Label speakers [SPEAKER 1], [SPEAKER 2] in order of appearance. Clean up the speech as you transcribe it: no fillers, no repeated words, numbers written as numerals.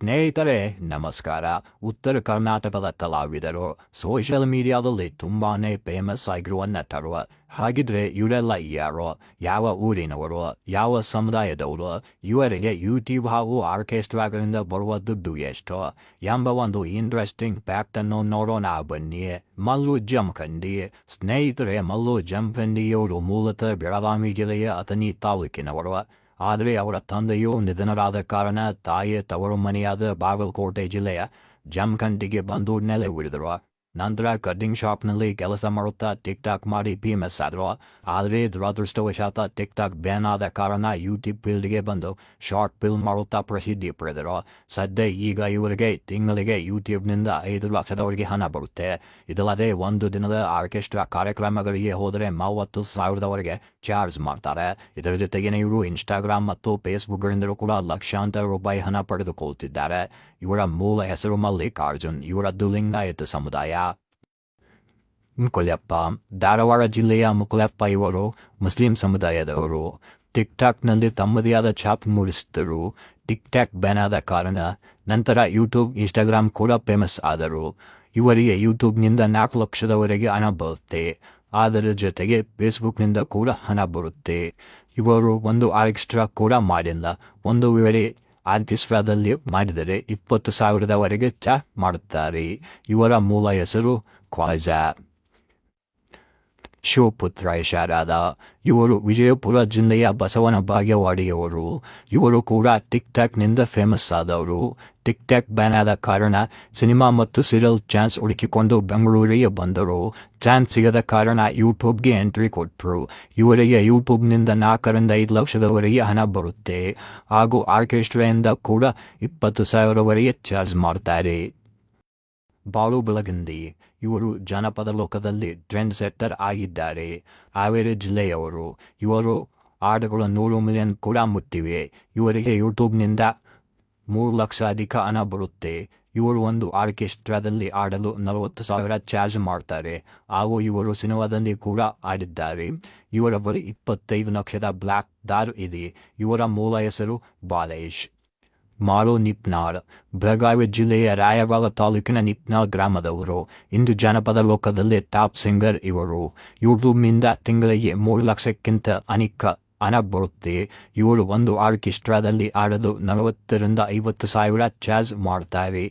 [SPEAKER 1] ಸ್ನೇಹಿತರೆ ನಮಸ್ಕಾರ. ಉತ್ತರ ಕರ್ನಾಟಕದ ಕಲಾವಿದರು ಸೋಷಿಯಲ್ ಮೀಡಿಯಾದಲ್ಲಿ ತುಂಬಾನೇ ಫೇಮಸ್ ಆಗಿರುವ ನಟರು. ಹಾಗಿದ್ರೆ ಇವರೆಲ್ಲ ಯಾರು, ಯಾವ ಊರಿನವರು, ಯಾವ ಸಮುದಾಯದವರು, ಇವರಿಗೆ ಯೂಟ್ಯೂಬ್ ಹಾಗೂ ಆರ್ಕೆಸ್ಟ್ರಾಗಳಿಂದ ಬರುವ ದುಡ್ಡು ಎಷ್ಟು ಎಂಬ ಒಂದು ಇಂಟ್ರೆಸ್ಟಿಂಗ್ ಫ್ಯಾಕ್ಟ್ ಅನ್ನು ನೋಡೋಣ ಬನ್ನಿ. ಮಲ್ಲು ಜಮಖಂಡಿ. ಸ್ನೇಹಿತರೆ, ಮಲ್ಲು ಜಮಖಂಡಿಯವರು ಮೂಲತಃ ಬೆಳಗಾವಿ ಜಿಲ್ಲೆಯ ಅಥಣಿ ತಾಲೂಕಿನವರು. ಆದರೆ ಅವರ ತಂದೆಯು ನಿಧನರಾದ ಕಾರಣ ತಾಯಿಯ ತವರು ಮನೆಯಾದ ಬಾಗಲಕೋಟೆ ಜಿಲ್ಲೆಯ ಜಮಖಂಡಿಗೆ ಬಂದು ನೆಲೆ ಊರಿದರು. ನಂತರ ಕಟ್ಟಿಂಗ್ ಶಾಪ್ನಲ್ಲಿ ಕೆಲಸ ಮಾಡುತ್ತಾ ಟಿಕ್ ಟಾಕ್ ಮಾಡಿ ಫೇಮಸ್ ಆದರು. ಆದರೆ ದುರದೃಷ್ಟವಶಾತ್ ಟಿಕ್ ಟಾಕ್ ಬ್ಯಾನ್ ಆದ ಕಾರಣ ಯೂಟ್ಯೂಬ್ ಫೀಲ್ಡ್ಗೆ ಬಂದು ಶಾರ್ಟ್ ಫಿಲ್ಮ್ ಮಾಡುತ್ತಾ ಪ್ರಸಿದ್ಧಿ ಪಡೆದರು. ಸದ್ಯ ಈಗ ಇವರಿಗೆ ತಿಂಗಳಿಗೆ ಯೂಟ್ಯೂಬ್ನಿಂದ 5 ಲಕ್ಷದವರೆಗೆ ಹಣ ಬರುತ್ತೆ. ಇದಲ್ಲದೆ ಒಂದು ದಿನದ ಆರ್ಕೆಸ್ಟ್ರಾ ಕಾರ್ಯಕ್ರಮಗಳಿಗೆ ಹೋದರೆ 30,000ದವರೆಗೆ ಚಾರ್ಜ್ ಮಾಡ್ತಾರೆ. ಇದರ ಜೊತೆಗೇನೆ ಇವರು ಇನ್ಸ್ಟಾಗ್ರಾಮ್ ಮತ್ತು ಫೇಸ್ಬುಕ್ಗಳಿಂದಲೂ ಕೂಡ ಲಕ್ಷಾಂತರ ರೂಪಾಯಿ ಹಣ ಪಡೆದುಕೊಳ್ಳುತ್ತಿದ್ದಾರೆ. ಇವರ ಮೂಲ ಹೆಸರು ಮಲ್ಲಿಕಾರ್ಜುನ್. ಇವರದ್ದು ಲಿಂಗಾಯತ ಸಮುದಾಯ. ಮುಕುಲೆಪ್ಪ. ಧಾರವಾಡ ಜಿಲ್ಲೆಯ ಮುಕುಲೆಪ್ಪ ಇವರು ಮುಸ್ಲಿಂ ಸಮುದಾಯದವರು. ಟಿಕ್ ಟಾಕ್ನಲ್ಲಿ ತಮ್ಮದೇ ಆದ ಛಾಪ್ ಮೂಡಿಸಿದರು. ಟಿಕ್ ಟಾಕ್ ಬ್ಯಾನ್ ಆದ ಕಾರಣ ನಂತರ ಯೂಟ್ಯೂಬ್, ಇನ್ಸ್ಟಾಗ್ರಾಮ್ ಕೂಡ ಫೇಮಸ್ ಆದರು. ಇವರಿಗೆ ಯೂಟ್ಯೂಬ್ನಿಂದ 4 ಲಕ್ಷದವರೆಗೆ ಹಣ ಬರುತ್ತೆ. ಅದರ ಜೊತೆಗೆ ಫೇಸ್ಬುಕ್ನಿಂದ ಕೂಡ ಹಣ ಬರುತ್ತೆ. ಇವರು ಒಂದು ಆರ್ಕೆಸ್ಟ್ರಾ ಕೂಡ ಮಾಡಿಲ್ಲ. ಒಂದು ವೇಳೆ ಆರ್ಕೆಸ್ಟ್ರಾದಲ್ಲಿ ಮಾಡಿದರೆ 20,000ದವರೆಗೆ ಚಾರ್ಜ್ ಮಾಡುತ್ತಾರೆ. ಇವರ ಮೂಲ ಹೆಸರು ಕ್ವಾಜಾ. ಶಿವಪುತ್ರ ಶಾರದ. ಇವರು ವಿಜಯಪುರ ಜಿಲ್ಲೆಯ ಬಸವನ ಬಾಗೇವಾಡಿಯವರು. ಇವರು ಕೂಡ ಟಿಕ್ ಟಾಕ್ನಿಂದ ಫೇಮಸ್ ಆದವರು. ಟಿಕ್ ಟಾಕ್ ಬ್ಯಾನ್ ಆದ ಕಾರಣ ಸಿನಿಮಾ ಮತ್ತು ಸೀರಿಯಲ್ ಚಾನ್ಸ್ ಹುಡುಕಿಕೊಂಡು ಬೆಂಗಳೂರಿಗೆ ಬಂದರು. ಚಾನ್ಸ್ ಸಿಗದ ಕಾರಣ ಯೂಟ್ಯೂಬ್ಗೆ ಎಂಟ್ರಿ ಕೊಟ್ಟರು. ಇವರಿಗೆ ಯೂಟ್ಯೂಬ್ನಿಂದ 4ರಿಂದ 5 ಲಕ್ಷದವರೆಗೆ ಹಣ ಬರುತ್ತೆ. ಹಾಗೂ ಆರ್ಕೆಸ್ಟ್ರಾಯಿಂದ ಕೂಡ 20,000ವರೆಗೆ ಚಾರ್ಜ್ ಮಾಡ್ತಾರೆ. ಬಾಳು ಬೆಳಗಂದಿ. ಇವರು ಜಾನಪದ ಲೋಕದಲ್ಲಿ ಟ್ರೆಂಡ್ ಸೆಟ್ಟರ್ ಆಗಿದ್ದಾರೆ. ಹಾವೇರಿ ಜಿಲ್ಲೆಯವರು. ಇವರು ಹಾಡುಗಳು 100 ಮಿಲಿಯನ್ ಕೂಡ ಮುಟ್ಟಿವೆ. ಇವರಿಗೆ ಯೂಟ್ಯೂಬ್ನಿಂದ 3 ಲಕ್ಷ ಅಧಿಕ ಹಣ ಬರುತ್ತೆ. ಇವರು ಒಂದು ಆರ್ಕೆಸ್ಟ್ರಾದಲ್ಲಿ ಆಡಲು 40,000 ಚಾರ್ಜ್ ಮಾಡ್ತಾರೆ. ಹಾಗೂ ಇವರು ಸಿನಿಮಾದಲ್ಲಿ ಕೂಡ ಆಡಿದ್ದಾರೆ. ಇವರ ಬಳಿ 25 ಲಕ್ಷದ ಬ್ಲ್ಯಾಕ್ ದಾರ್ ಇದೆ. ಇವರ ಮೂಲ ಹೆಸರು ಬಾಲೇಶ್. ಮಾಳು ನಿಪ್ನಾಳ್. ಬೆಳಗಾವಿ ಜಿಲ್ಲೆಯ ರಾಯಬಾಗ ತಾಲೂಕಿನ ನಿಪ್ನಾಳ್ ಗ್ರಾಮದವರು. ಇಂದು ಜಾನಪದ ಲೋಕದಲ್ಲಿ ಟಾಪ್ ಸಿಂಗರ್ ಇವರು. ಯೂಟ್ಯೂಬ್ನಿಂದ ತಿಂಗಳಿಗೆ 3 ಲಕ್ಷಕ್ಕಿಂತ ಅಧಿಕ ಹಣ ಬರುತ್ತೆ. ಇವರು ಒಂದು ಆರ್ಕೆಸ್ಟ್ರಾದಲ್ಲಿ ಆಡಲು 40ರಿಂದ 50,000 ಚಾರ್ಜ್ ಮಾಡ್ತಾರೆ.